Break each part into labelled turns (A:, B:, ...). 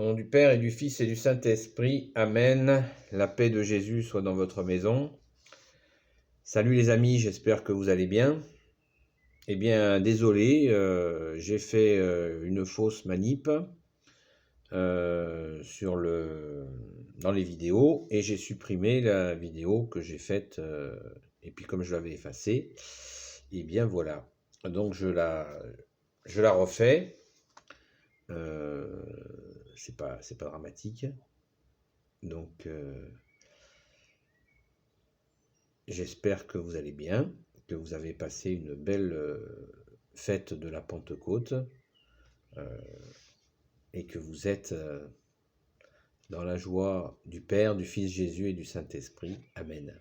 A: Au nom du Père et du Fils et du Saint-Esprit, Amen. La paix de Jésus soit dans votre maison. Salut les amis, j'espère que vous allez bien. Eh bien, désolé, j'ai fait une fausse manip dans les vidéos et j'ai supprimé la vidéo que j'ai faite et puis comme je l'avais effacée, eh bien voilà. Donc je la refais. C'est pas dramatique. Donc j'espère que vous allez bien, que vous avez passé une belle fête de la Pentecôte et que vous êtes dans la joie du Père, du Fils Jésus et du Saint-Esprit. Amen.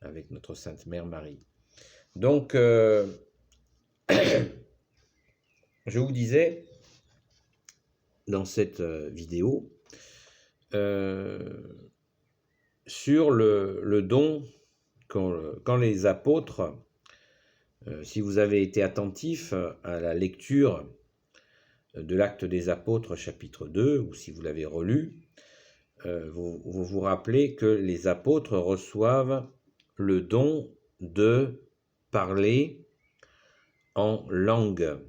A: Avec notre Sainte Mère Marie. Donc, je vous disais dans cette vidéo sur le don quand les apôtres, si vous avez été attentif à la lecture de l'Acte des Apôtres chapitre 2, ou si vous l'avez relu, vous vous rappelez que les apôtres reçoivent le don de parler en langue,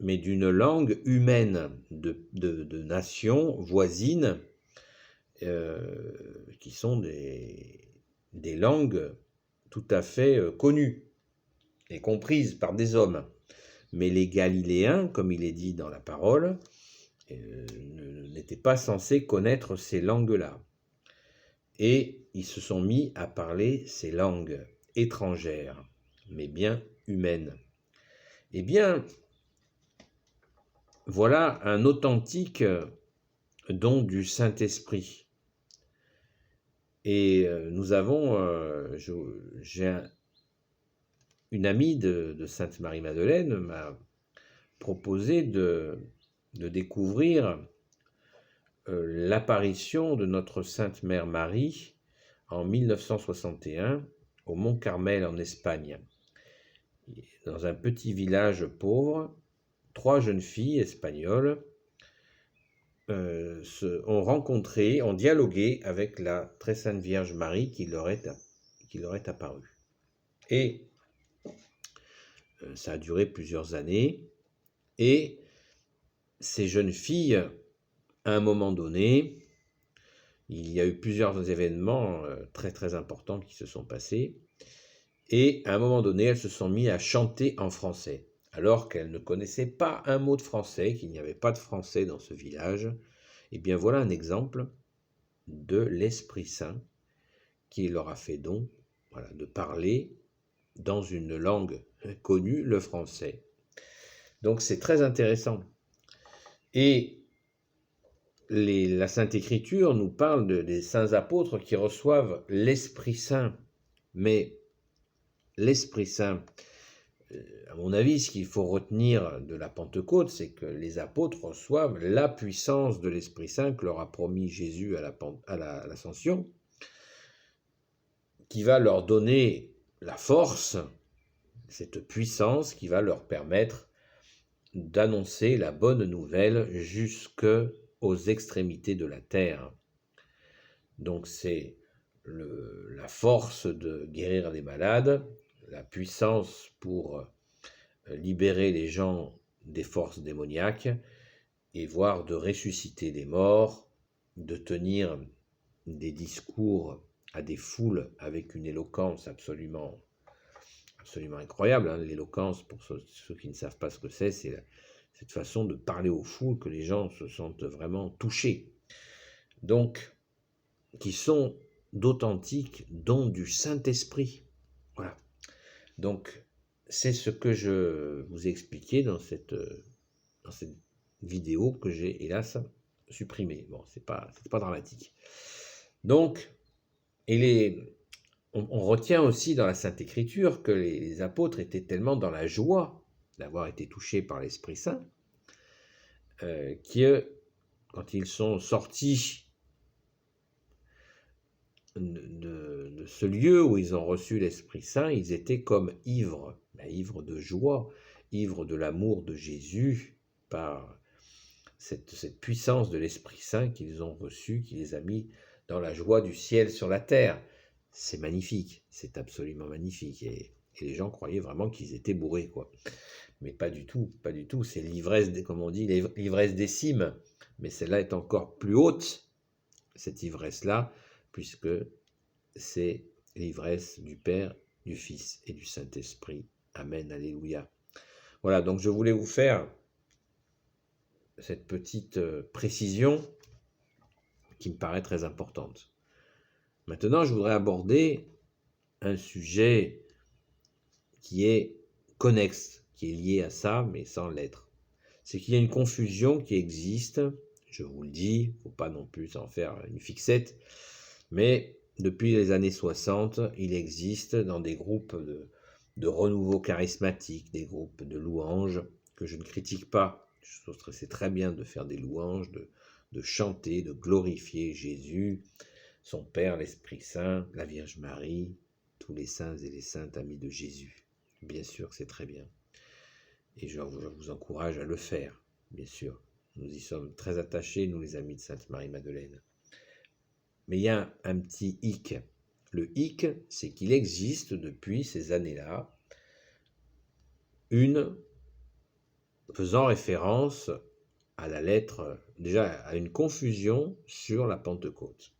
A: mais d'une langue humaine, de nations voisines, qui sont des langues tout à fait connues et comprises par des hommes. Mais les Galiléens, comme il est dit dans la parole, n'étaient pas censés connaître ces langues-là. Et ils se sont mis à parler ces langues étrangères, mais bien humaines. Eh bien, voilà un authentique don du Saint-Esprit. Et nous avons, j'ai une amie de Sainte-Marie-Madeleine m'a proposé de découvrir l'apparition de notre Sainte Mère Marie en 1961 au Mont Carmel en Espagne. Dans un petit village pauvre, 3 jeunes filles espagnoles ont rencontré, ont dialogué avec la très sainte Vierge Marie qui leur est apparue. Et ça a duré plusieurs années. Et ces jeunes filles, à un moment donné, il y a eu plusieurs événements très très importants qui se sont passés. Et à un moment donné, elles se sont mises à chanter en français, alors qu'elles ne connaissaient pas un mot de français, qu'il n'y avait pas de français dans ce village. Et bien voilà un exemple de l'Esprit Saint qui leur a fait don, voilà, de parler dans une langue connue, le français. Donc c'est très intéressant. Et la Sainte Écriture nous parle des saints apôtres qui reçoivent l'Esprit Saint. Mais l'Esprit Saint, à mon avis, ce qu'il faut retenir de la Pentecôte, c'est que les apôtres reçoivent la puissance de l'Esprit Saint que leur a promis Jésus à l'Ascension, qui va leur donner la force, cette puissance qui va leur permettre d'annoncer la bonne nouvelle jusqu'aux extrémités de la terre. Donc c'est la force de guérir les malades, la puissance pour libérer les gens des forces démoniaques et voire de ressusciter des morts, de tenir des discours à des foules avec une éloquence absolument incroyable. L'éloquence, pour ceux qui ne savent pas ce que c'est cette façon de parler aux foules que les gens se sentent vraiment touchés. Donc, qui sont d'authentiques dons du Saint-Esprit. Voilà. Donc, c'est ce que je vous ai expliqué dans cette vidéo que j'ai hélas supprimée. Bon, c'est pas dramatique. Donc, on retient aussi dans la Sainte Écriture que les apôtres étaient tellement dans la joie d'avoir été touchés par l'Esprit Saint que quand ils sont sortis de ce lieu où ils ont reçu l'Esprit Saint, ils étaient comme ivres de joie, ivres de l'amour de Jésus par cette puissance de l'Esprit Saint qu'ils ont reçue, qui les a mis dans la joie du ciel sur la terre. C'est magnifique, c'est absolument magnifique. Et les gens croyaient vraiment qu'ils étaient bourrés, quoi. Mais pas du tout, pas du tout. C'est l'ivresse, comme on dit, l'ivresse des cimes. Mais celle-là est encore plus haute, cette ivresse-là, puisque c'est l'ivresse du Père, du Fils et du Saint-Esprit. Amen, alléluia. Voilà, donc je voulais vous faire cette petite précision qui me paraît très importante. Maintenant, je voudrais aborder un sujet qui est connexe, qui est lié à ça, mais sans l'être. C'est qu'il y a une confusion qui existe, je vous le dis, il ne faut pas non plus en faire une fixette, mais depuis les années 60, il existe dans des groupes de renouveau charismatique, des groupes de louanges, que je ne critique pas. C'est très bien de faire des louanges, de chanter, de glorifier Jésus, son Père, l'Esprit Saint, la Vierge Marie, tous les saints et les saintes amis de Jésus. Bien sûr, c'est très bien. Et je vous encourage à le faire, bien sûr. Nous y sommes très attachés, nous les amis de Sainte Marie-Madeleine. Mais il y a un petit hic. Le hic, c'est qu'il existe depuis ces années-là une faisant référence à la lettre, déjà à une confusion sur la Pentecôte.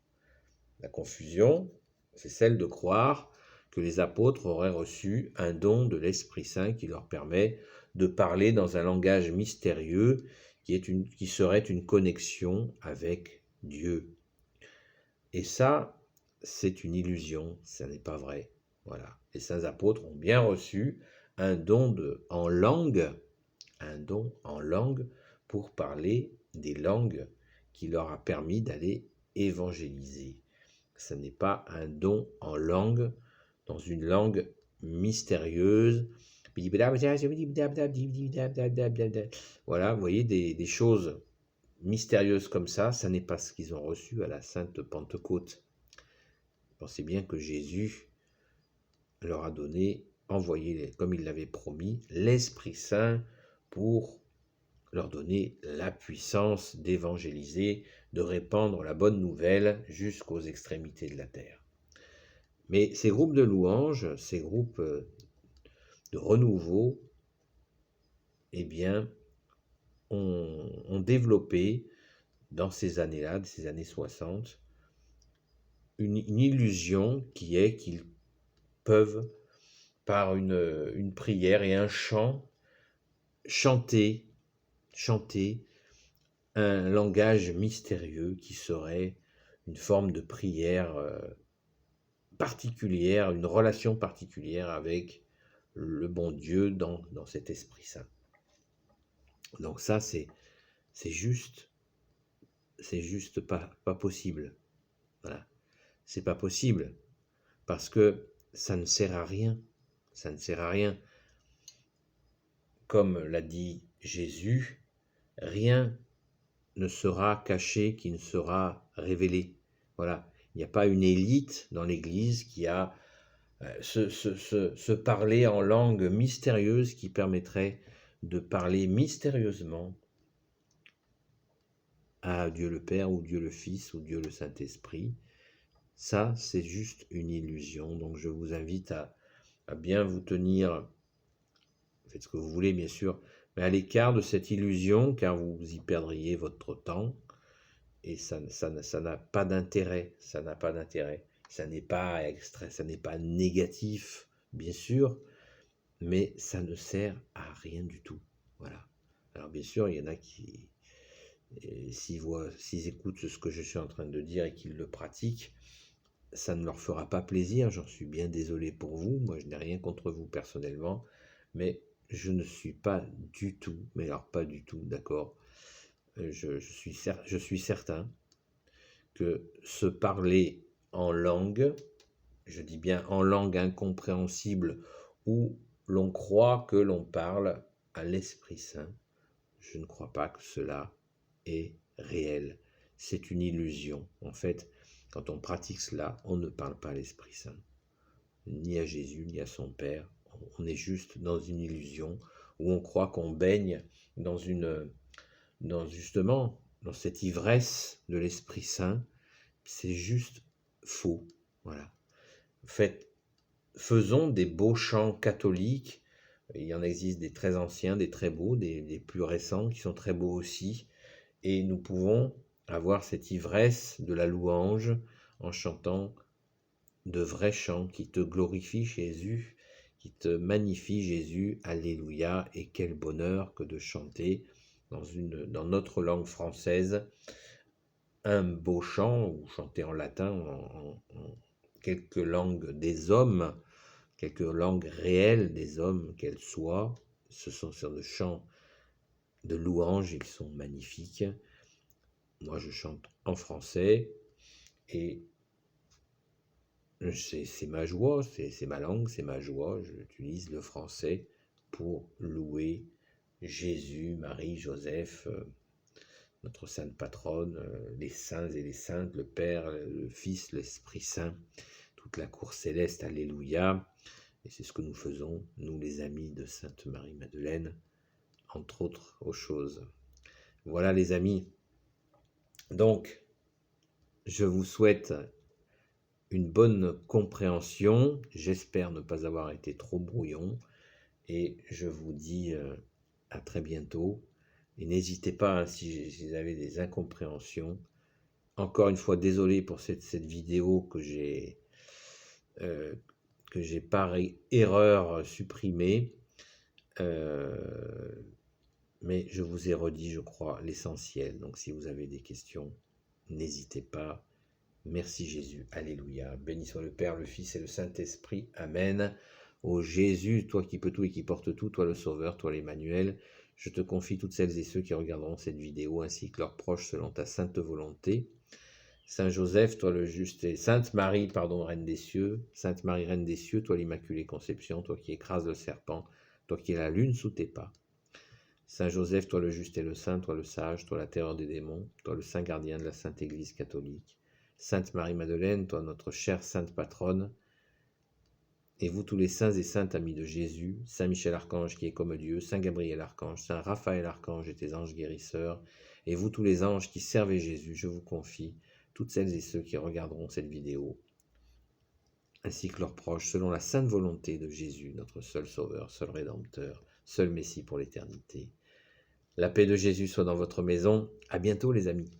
A: La confusion, c'est celle de croire que les apôtres auraient reçu un don de l'Esprit Saint qui leur permet de parler dans un langage mystérieux qui serait une connexion avec Dieu. Et ça, c'est une illusion, ça n'est pas vrai. Voilà. Les saints apôtres ont bien reçu un don en langue, pour parler des langues qui leur a permis d'aller évangéliser. Ce n'est pas un don en langue, dans une langue mystérieuse. Voilà, vous voyez, des choses mystérieuses comme ça n'est pas ce qu'ils ont reçu à la Sainte Pentecôte. Pensez bien que Jésus leur a envoyé, comme il l'avait promis, l'Esprit Saint pour leur donner la puissance d'évangéliser, de répandre la bonne nouvelle jusqu'aux extrémités de la terre. Mais ces groupes de louanges, ces groupes de renouveau, eh bien, ont développé dans ces années-là, ces années 60, une illusion qui est qu'ils peuvent, par une prière et un chant, chanter un langage mystérieux qui serait une forme de prière particulière, une relation particulière avec le bon Dieu dans cet Esprit Saint. Donc ça, c'est juste pas possible. Voilà. C'est pas possible parce que ça ne sert à rien. Ça ne sert à rien. Comme l'a dit Jésus, rien ne sera caché qui ne sera révélé. Voilà. Il n'y a pas une élite dans l'Église qui a se parler en langue mystérieuse qui permettrait de parler mystérieusement à Dieu le Père ou Dieu le Fils ou Dieu le Saint-Esprit. Ça, c'est juste une illusion. Donc je vous invite à bien vous tenir, faites ce que vous voulez bien sûr, mais à l'écart de cette illusion, car vous y perdriez votre temps, et ça n'a pas d'intérêt, ça n'a pas d'intérêt. Ça n'est pas extrait, ça n'est pas négatif, bien sûr, mais ça ne sert à rien du tout. Voilà. Alors bien sûr, il y en a qui, s'ils écoutent ce que je suis en train de dire et qu'ils le pratiquent, ça ne leur fera pas plaisir, j'en suis bien désolé pour vous, moi je n'ai rien contre vous personnellement, mais je ne suis pas du tout, mais alors pas du tout, d'accord, je suis certain que se parler en langue, je dis bien en langue incompréhensible, où l'on croit que l'on parle à l'Esprit Saint, je ne crois pas que cela est réel. C'est une illusion. En fait, quand on pratique cela, on ne parle pas à l'Esprit Saint, ni à Jésus, ni à son Père. On est juste dans une illusion où on croit qu'on baigne dans une justement, dans cette ivresse de l'Esprit Saint, c'est juste faux. Voilà. Faisons des beaux chants catholiques. Il y en existe des très anciens, des très beaux, des plus récents qui sont très beaux aussi. Et nous pouvons avoir cette ivresse de la louange en chantant de vrais chants qui te glorifient Jésus, qui te magnifient Jésus. Alléluia. Et quel bonheur que de chanter dans notre langue française un beau chant, ou chanter en latin, en quelques langues des hommes, quelques langues réelles des hommes, qu'elles soient. Ce sont de chants de louanges, ils sont magnifiques. Moi, je chante en français et c'est ma joie, c'est ma langue, c'est ma joie. J'utilise le français pour louer Jésus, Marie, Joseph, notre sainte patronne, les saints et les saintes, le Père, le Fils, l'Esprit Saint, toute la cour céleste, alléluia. Et c'est ce que nous faisons, nous les amis de Sainte Marie-Madeleine, entre autres choses. Voilà les amis. Donc, je vous souhaite une bonne compréhension. J'espère ne pas avoir été trop brouillon. Et je vous dis à très bientôt. Et n'hésitez pas, si vous avez des incompréhensions. Encore une fois, désolé pour cette vidéo que j'ai par erreur supprimée. Mais je vous ai redit, je crois, l'essentiel. Donc si vous avez des questions, n'hésitez pas. Merci Jésus. Alléluia. Béni soit le Père, le Fils et le Saint-Esprit. Amen. Ô Jésus, toi qui peux tout et qui portes tout, toi le Sauveur, toi l'Emmanuel, je te confie toutes celles et ceux qui regarderont cette vidéo, ainsi que leurs proches, selon ta sainte volonté. Saint Joseph, toi le juste, et Sainte Marie, pardon, Reine des cieux, Sainte Marie, Reine des cieux, toi l'Immaculée Conception, toi qui écrases le serpent, toi qui es la lune sous tes pas. Saint Joseph, toi le juste et le saint, toi le sage, toi la terreur des démons, toi le saint gardien de la Sainte Église catholique. Sainte Marie-Madeleine, toi notre chère sainte patronne, et vous tous les saints et saintes amis de Jésus, Saint Michel Archange qui est comme Dieu, Saint Gabriel Archange, Saint Raphaël Archange et tes anges guérisseurs, et vous tous les anges qui servez Jésus, je vous confie toutes celles et ceux qui regarderont cette vidéo, ainsi que leurs proches, selon la sainte volonté de Jésus, notre seul Sauveur, seul Rédempteur, seul Messie pour l'éternité. La paix de Jésus soit dans votre maison. À bientôt les amis.